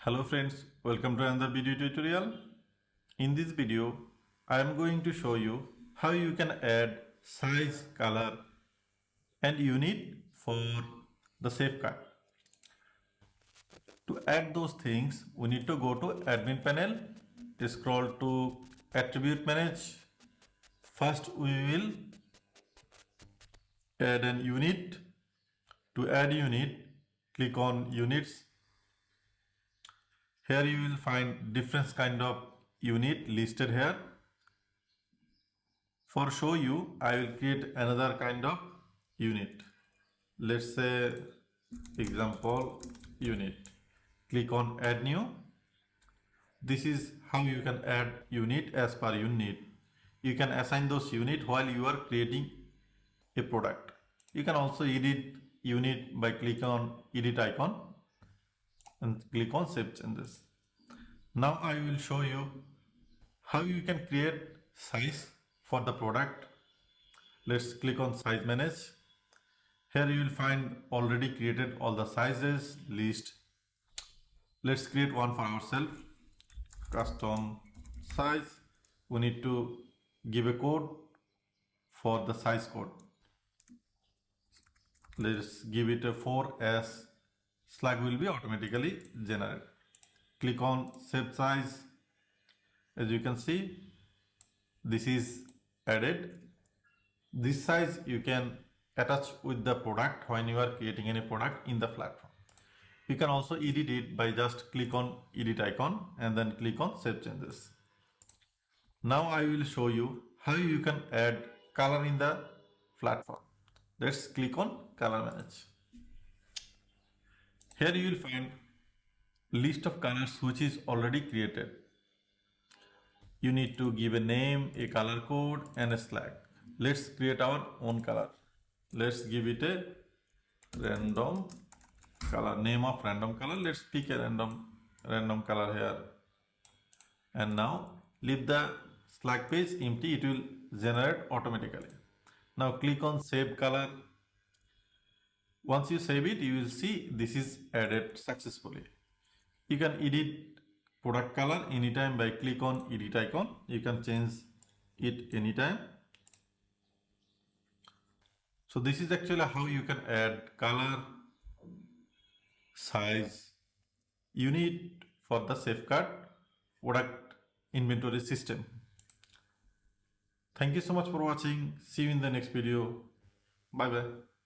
Hello friends, welcome to another video tutorial. In this video, I am going to show you how you can add size, color and unit for the Safecart. To add those things, we need to go to admin panel, scroll to attribute manage. First we will add an unit. To add unit, click on units. Here you will find different kind of unit listed here. For show you, I will create another kind of unit. Let's say example unit. Click on add new. This is how you can add unit as per your need. You can assign those unit while you are creating a product. You can also edit unit by clicking on edit icon and click on save changes. Now I will show you how you can create size for the product. Let's click on size manage. Here you will find already created all the sizes list. Let's create one for ourselves. Custom size. We need to give a code for the size code. Let's give it a 4 as Slack will be automatically generated. Click on save size. As you can see, this is added. This size you can attach with the product when you are creating any product in the platform. You can also edit it by just click on edit icon and then click on save changes. Now I will show you how you can add color in the platform. Let's click on color manage. Here you will find list of colors which is already created. You need to give a name, a color code and a Slack. Let's create our own color. Let's give it a random color, name of random color. Let's pick a random color here. And now leave the Slack page empty, it will generate automatically. Now click on save color. Once you save it, you will see this is added successfully. You can edit product color anytime by click on edit icon. You can change it anytime. So this is actually how you can add color, size, unit for the Safecart product inventory system. Thank you so much for watching. See you in the next video. Bye bye.